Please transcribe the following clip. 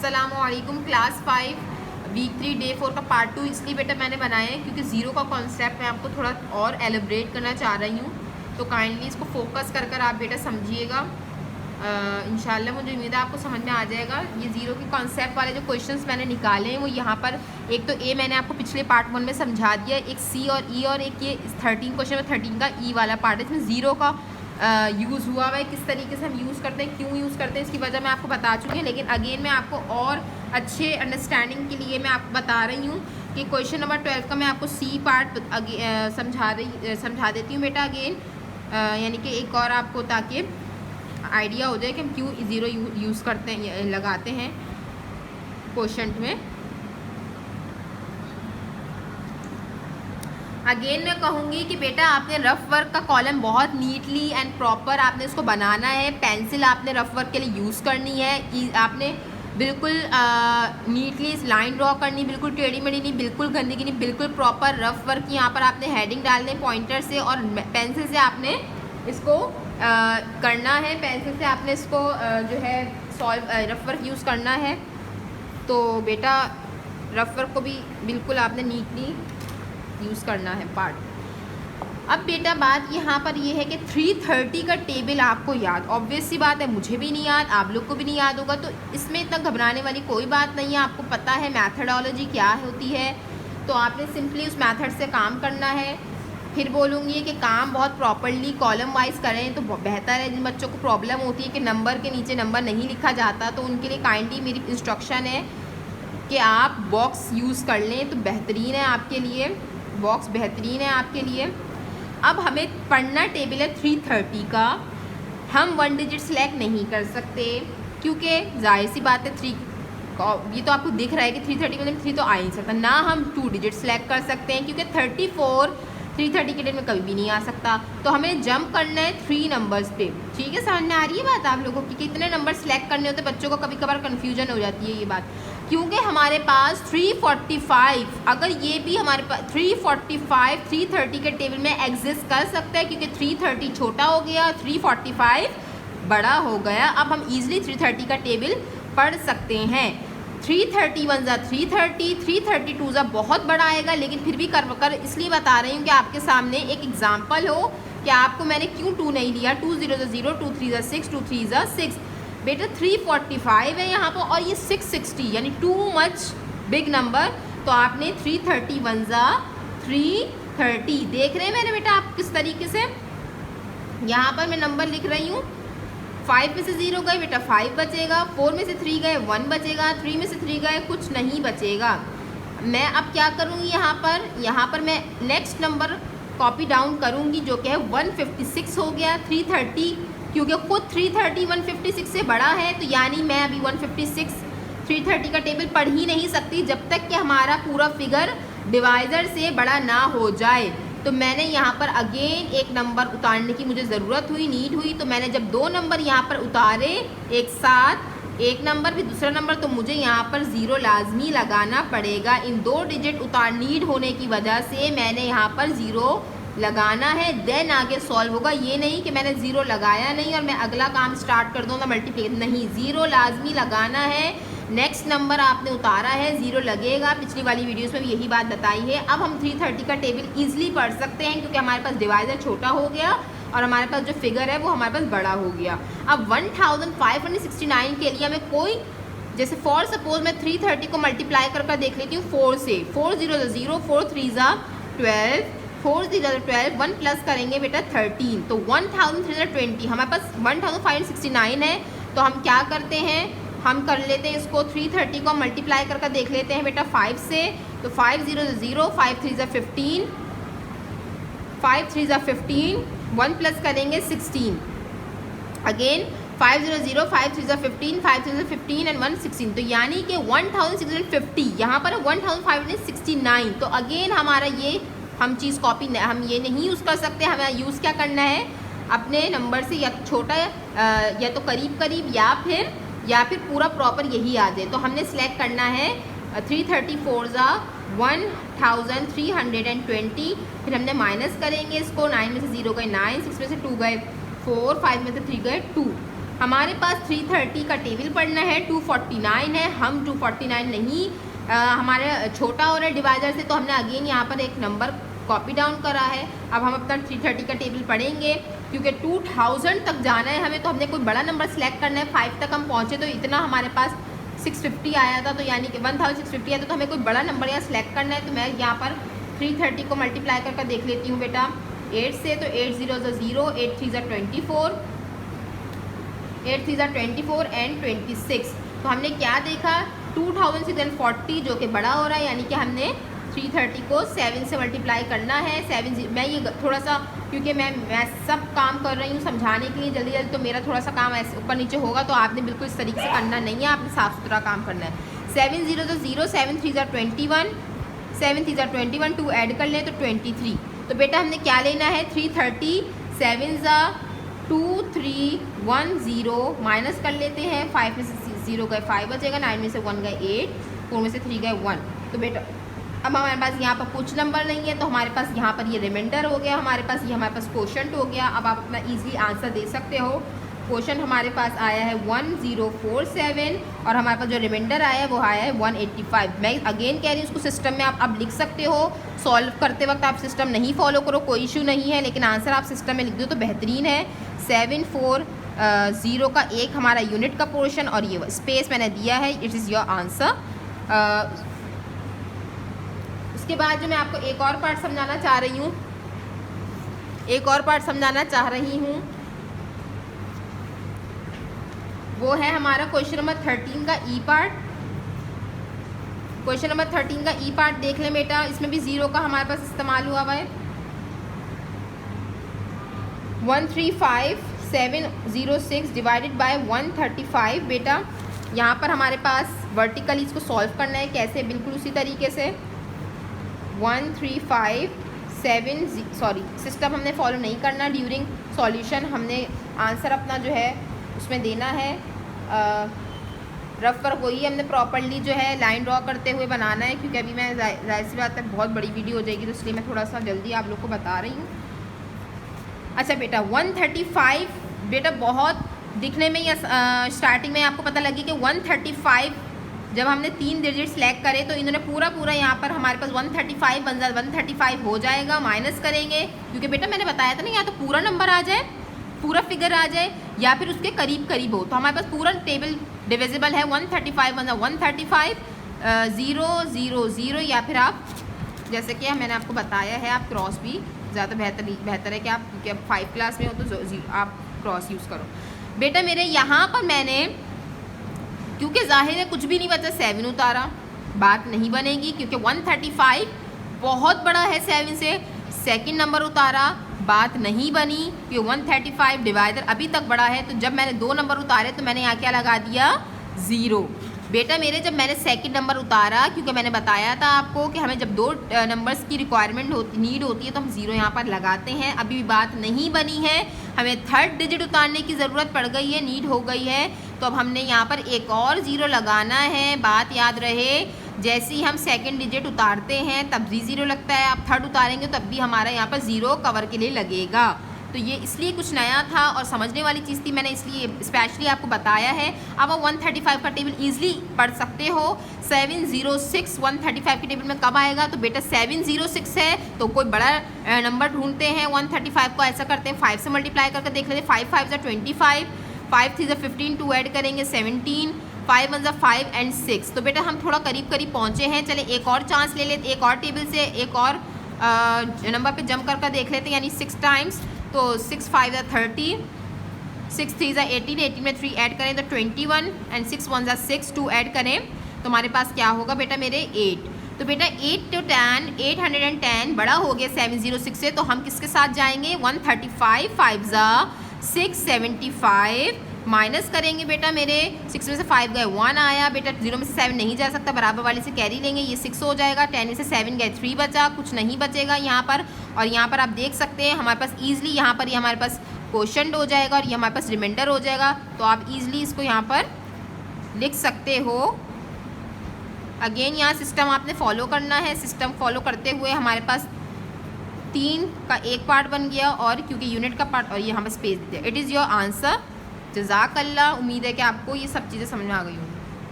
अस्सलामुअलैकुम class 5 week 3 day 4 का part 2 इसलिए बेटा मैंने बनाया है क्योंकि ज़ीरो का कॉन्सेप्ट मैं आपको थोड़ा और एलिब्रेट करना चाह रही हूँ। तो काइंडली इसको फोकस कर कर आप बेटा समझिएगा। इंशाल्लाह मुझे उम्मीद है आपको समझ में आ जाएगा। ये ज़ीरो के कॉन्सेप्ट वाले जो क्वेश्चंस मैंने निकाले हैं वो यहाँ पर एक तो ए मैंने आपको पिछले पार्ट 1 में समझा दिया, एक सी और ई, और एक ये 13 क्वेश्चन में 13 का ई वाला पार्ट है, इसमें ज़ीरो का यूज़ हुआ हुआ है, किस तरीके से हम यूज़ करते हैं, क्यों यूज़ करते हैं, इसकी वजह मैं आपको बता चुकी हूँ। लेकिन अगेन मैं आपको और अच्छे अंडरस्टैंडिंग के लिए मैं आपको बता रही हूँ कि क्वेश्चन नंबर 12 का मैं आपको सी पार्ट समझा देती हूँ बेटा अगेन, यानी कि एक और आपको ताकि आइडिया हो जाए कि हम क्यों ज़ीरो यूज़ करते हैं, लगाते हैं क्वेश्चन में। अगेन मैं कहूँगी कि बेटा आपने रफ वर्क का कॉलम बहुत नीटली एंड प्रॉपर आपने इसको बनाना है। पेंसिल आपने रफ वर्क के लिए यूज़ करनी है, आपने बिल्कुल नीटली इस लाइन ड्रॉ करनी, बिल्कुल टेढ़ी मेढ़ी नहीं, बिल्कुल गंदगी नहीं, बिल्कुल प्रॉपर रफ वर्क। यहाँ पर आपने हेडिंग डालने पॉइंटर से और पेंसिल से आपने इसको करना है, पेंसिल से आपने इसको जो है रफ वर्क यूज़ करना है। तो बेटा रफ वर्क को भी बिल्कुल आपने नीटली यूज़ करना है पार्ट। अब बेटा बात यहाँ पर ये है कि 330 का टेबल आपको याद, ऑब्वियस सी बात है, मुझे भी नहीं याद, आप लोग को भी नहीं याद होगा, तो इसमें इतना घबराने वाली कोई बात नहीं है। आपको पता है मैथडोलॉजी क्या होती है, तो आपने सिंपली उस मैथड से काम करना है। फिर बोलूँगी कि काम बहुत प्रॉपरली कॉलम वाइज करें तो बेहतर है। जिन बच्चों को प्रॉब्लम होती है कि नंबर के नीचे नंबर नहीं लिखा जाता, तो उनके लिए काइंडली मेरी इंस्ट्रक्शन है कि आप बॉक्स यूज़ कर लें, तो बेहतरीन है आपके लिए, बॉक्स बेहतरीन है आपके लिए। अब हमें पढ़ना टेबल है 330 का। हम 1 डिजिट सेलेक्ट नहीं कर सकते क्योंकि जाहिर सी बात है 3 ये तो आपको दिख रहा है कि 330 मतलब 3 तो आ ही नहीं सकता ना। हम 2 डिजिट सेलेक्ट कर सकते हैं क्योंकि 34 330 के डेट में कभी भी नहीं आ सकता। तो हमें जंप करना है 3 नंबर्स पे। ठीक है, समझ में आ रही है बात आप लोगों की कितने नंबर सेलेक्ट करने होते हैं? बच्चों को कभी कभार कन्फ्यूजन हो जाती है ये बात, क्योंकि हमारे पास 345, अगर ये भी हमारे पास 345 330 के टेबल में एग्जिस्ट कर सकता है क्योंकि 330 छोटा हो गया, 345 बड़ा हो गया। अब हम इजीली 330 का टेबल पढ़ सकते हैं। 331 ज़ा 330, 332 ज़ा बहुत बड़ा आएगा, लेकिन फिर भी कर इसलिए बता रही हूँ कि आपके सामने एक एग्जाम्पल हो कि आपको मैंने क्यों 2 नहीं लिया। 2 0 ज़ा 0, 2 3 ज़ा 6, 2 3 ज़ा 6। बेटा 345 है यहाँ पर और ये 660 यानी टू मच बिग नंबर, तो आपने 331 ज़ा 330 देख रहे हैं मेरे बेटा आप किस तरीके से। यहाँ पर मैं नंबर लिख रही हूँ, 5 में से 0 गए बेटा 5 बचेगा, 4 में से 3 गए 1 बचेगा, 3 में से 3 गए कुछ नहीं बचेगा। मैं अब क्या करूँगी, यहाँ पर मैं नेक्स्ट नंबर कॉपी डाउन करूँगी जो कि है 156 हो गया। 330 क्योंकि खुद 330 156 से बड़ा है, तो यानी मैं अभी 156 330 का टेबल पढ़ ही नहीं सकती जब तक कि हमारा पूरा फिगर डिवाइज़र से बड़ा ना हो जाए। तो मैंने यहाँ पर अगेन एक नंबर उतारने की मुझे ज़रूरत हुई, नीड हुई, तो मैंने जब 2 नंबर यहाँ पर उतारे एक साथ, एक नंबर भी दूसरा नंबर, तो मुझे यहाँ पर 0 लाजमी लगाना पड़ेगा। इन 2 डिजिट नीड होने की वजह से मैंने यहाँ पर 0 लगाना है, देन आगे सॉल्व होगा। ये नहीं कि मैंने 0 लगाया नहीं और मैं अगला काम स्टार्ट कर दूँगा मल्टीप्लिकेशन, नहीं, 0 लाजमी लगाना है। नेक्स्ट नंबर आपने उतारा है 0 लगेगा, पिछली वाली वीडियोस में भी यही बात बताई है। अब हम 330 का टेबल ईजिली पढ़ सकते हैं क्योंकि हमारे पास डिवाइज़र छोटा हो गया और हमारे पास जो फिगर है वो हमारे पास बड़ा हो गया। अब 1569 के लिए हमें कोई, जैसे फॉर सपोज मैं 330 को मल्टीप्लाई कर देख लेती हूँ 4 से, 4 0 ज़ा 0, 4 3 ज़ा 12, 4 0 ज़ा 12, 1 प्लस करेंगे बेटा 13, तो 1320। हमारे पास 1569 है, तो हम क्या करते हैं, हम कर लेते हैं इसको 330 को मल्टीप्लाई कर देख लेते हैं बेटा 5 से, तो 5 0 ज़ा 0, 5 3 ज़ा 15, 5 3 ज़ा 15, 1 प्लस करेंगे 16, अगेन 5 0 0, 5 3 ज़ा 15, 5 3 ज़ा 15 एंड 1 16, तो यानी कि 1650, यहाँ पर 1569। तो अगेन हमारा ये हम चीज़ कॉपी हम ये नहीं यूज़ कर सकते, हमें यूज़ क्या करना है, अपने नंबर से या छोटा या तो करीब करीब या फिर पूरा प्रॉपर यही आ जाए। तो हमने सेलेक्ट करना है 334 ज़ा 1320, फिर हमने माइनस करेंगे इसको, 9 में से 0 गए 9, 6 में से 2 गए 4, 5 में से 3 गए 2, हमारे पास 330 का टेबल पढ़ना है, 249 है, हम 249 नहीं, हमारे छोटा हो रहा है डिवाइडर से, तो हमने अगेन यहाँ पर एक नंबर कॉपी डाउन करा है। अब हम अपना 330 का टेबल पढ़ेंगे, क्योंकि 2000 तक जाना है हमें, तो हमने कोई बड़ा नंबर सेलेक्ट करना है। 5 तक हम पहुँचे तो इतना हमारे पास 650 आया था, तो यानी कि 1650 आया था, तो हमें कोई बड़ा नंबर यहाँ सेलेक्ट करना है। तो मैं यहाँ पर 330 को मल्टीप्लाई करके देख लेती हूँ बेटा 8 से, तो 8 0 0, 8 3 24, 8 3 24 एंड 26। तो हमने क्या देखा, 2640 जो कि बड़ा हो रहा है, यानी कि हमने 330 को 7 से मल्टीप्लाई करना है। 7 मैं ये थोड़ा सा, क्योंकि मैं सब काम कर रही हूँ समझाने के लिए जल्दी जल्दी, तो मेरा थोड़ा सा काम ऐसे ऊपर नीचे होगा, तो आपने बिल्कुल इस तरीके से करना नहीं है, आपने साफ़ सुथरा काम करना है। 7 0 0, 7 3 21, 7 3 21, 2 ऐड कर लें तो 23। तो बेटा हमने क्या लेना है, 330, 7 2 3 1 0, माइनस कर लेते हैं, 5 में से 0 गए 5 बचेगा, 9 में से 1 गए 8, 4 में से 3 गए 1। तो बेटा अब हमारे पास यहाँ पर कुछ नंबर नहीं है, तो हमारे पास यहाँ पर ये रिमाइंडर हो गया, हमारे पास ये हमारे पास क्वोशंट हो गया। अब आप अपना ईजिली आंसर दे सकते हो। क्वोशंट हमारे पास आया है 1047 और हमारे पास जो रिमाइंडर आया है वो आया है 185। मैं अगेन कह रही हूँ, उसको सिस्टम में आप अब लिख सकते हो। सॉल्व करते वक्त आप सिस्टम नहीं फॉलो करो, कोई इशू नहीं है, लेकिन आंसर आप सिस्टम में लिख दो तो बेहतरीन है। 740 का एक हमारा यूनिट का पोर्शन और ये स्पेस मैंने दिया है, इट इज़ योर आंसर। उसके बाद जो मैं आपको एक और पार्ट समझाना चाह रही हूँ, वो है हमारा क्वेश्चन नंबर 13 का ई पार्ट। क्वेश्चन नंबर 13 का ई पार्ट देख लें बेटा, इसमें भी 0 का हमारे पास इस्तेमाल हुआ हुआ है। 135,706 डिवाइडेड बाय 135। बेटा यहाँ पर हमारे पास वर्टिकली इसको सॉल्व करना है, कैसे, बिल्कुल उसी तरीके से 135,7 हमने फॉलो नहीं करना ड्यूरिंग सॉल्यूशन, हमने आंसर अपना जो है उसमें देना है। रफ वर्क वही हमने प्रॉपर्ली जो है लाइन ड्रॉ करते हुए बनाना है, क्योंकि अभी मैं जाहिर सी बात है बहुत बड़ी वीडियो हो जाएगी, तो इसलिए मैं थोड़ा सा जल्दी आप लोग को बता रही हूँ। अच्छा बेटा 135, बेटा बहुत दिखने में या स्टार्टिंग में आपको पता लगी कि 135 जब हमने 3 डिजिट सेलेक्ट करे तो इन्होंने पूरा यहाँ पर हमारे पास 135 बन जाए, 135 हो जाएगा। माइनस करेंगे, क्योंकि बेटा मैंने बताया था ना, या तो पूरा नंबर आ जाए, पूरा फिगर आ जाए, या फिर उसके करीब करीब हो। तो हमारे पास पूरा टेबल डिविजिबल है, 135 बन जाए 135 0 0 0, या फिर आप जैसे कि मैंने आपको बताया है, आप क्रॉस भी ज़्यादा बेहतर है कि आप, क्योंकि अब 5 क्लास में हो तो आप क्रॉस यूज़ करो। बेटा मेरे यहाँ पर मैंने, क्योंकि जाहिर है कुछ भी नहीं बचा, 7 उतारा, बात नहीं बनेगी, क्योंकि 135 बहुत बड़ा है 7 से। सेकंड नंबर उतारा, बात नहीं बनी, क्योंकि 135 डिवाइडर अभी तक बड़ा है। तो जब मैंने 2 नंबर उतारे तो मैंने यहाँ क्या लगा दिया, 0। बेटा मेरे जब मैंने सेकंड नंबर उतारा, क्योंकि मैंने बताया था आपको कि हमें जब 2 नंबर्स की रिक्वायरमेंट नीड होती है तो हम 0 यहाँ पर लगाते हैं। अभी भी बात नहीं बनी है, हमें थर्ड डिजिट उतारने की ज़रूरत पड़ गई है, नीड हो गई है, तो अब हमने यहाँ पर एक और 0 लगाना है। बात याद रहे, जैसे ही हम सेकंड डिजिट उतारते हैं तब भी 0 लगता है, आप थर्ड उतारेंगे तब भी हमारा यहाँ पर 0 कवर के लिए लगेगा। तो ये इसलिए कुछ नया था और समझने वाली चीज़ थी, मैंने इसलिए स्पेशली आपको बताया है। अब आप 135 का टेबल ईजिली पढ़ सकते हो। 706 135 के टेबल में कब आएगा, तो बेटा 706 है, तो कोई बड़ा नंबर ढूंढते हैं। 135 को ऐसा करते हैं, 5 से मल्टीप्लाई करके देख लेते हैं। 5 5 = 25, 5 3 = 15, 2 ऐड करेंगे 17, 5 1 = 5 एंड 6। तो बेटा हम थोड़ा करीब करीब पहुँचे हैं। चले एक और चांस ले लेते, एक और टेबल से एक और नंबर पे जंप करके देख लेते हैं, यानी 6 टाइम्स। तो 6 5 = 30, 6 3 = 18, 18 में 3 ऐड करें तो 21 एंड 6 1 = 6, 2 ऐड करें तो हमारे पास क्या होगा बेटा मेरे 8। तो बेटा 8 to 10 810 बड़ा हो गया 706 से, तो हम किसके साथ जाएंगे, 135 5 = 675 माइनस करेंगे बेटा मेरे 6 में से 5 गए 1 आया, बेटा 0 में से 7 नहीं जा सकता, बराबर वाले से कैरी लेंगे, ये 6 हो जाएगा। 10 में से 7 गए 3 बचा, कुछ नहीं बचेगा यहाँ पर। और यहाँ पर आप देख सकते हैं हमारे पास ईजिली यहाँ पर ये हमारे पास क्वोशंट हो जाएगा और ये हमारे पास रिमाइंडर हो जाएगा। तो आप ईजिली इसको यहाँ पर लिख सकते हो। अगेन यहाँ सिस्टम आपने फॉलो करना है, सिस्टम फॉलो करते हुए हमारे पास 3 का एक पार्ट बन गया, और क्योंकि यूनिट का पार्ट और ये हमें स्पेस दे दिया। It is your answer. जज़ाकल्लाह। उम्मीद है कि आपको ये सब चीज़ें समझ में आ गई होंगी।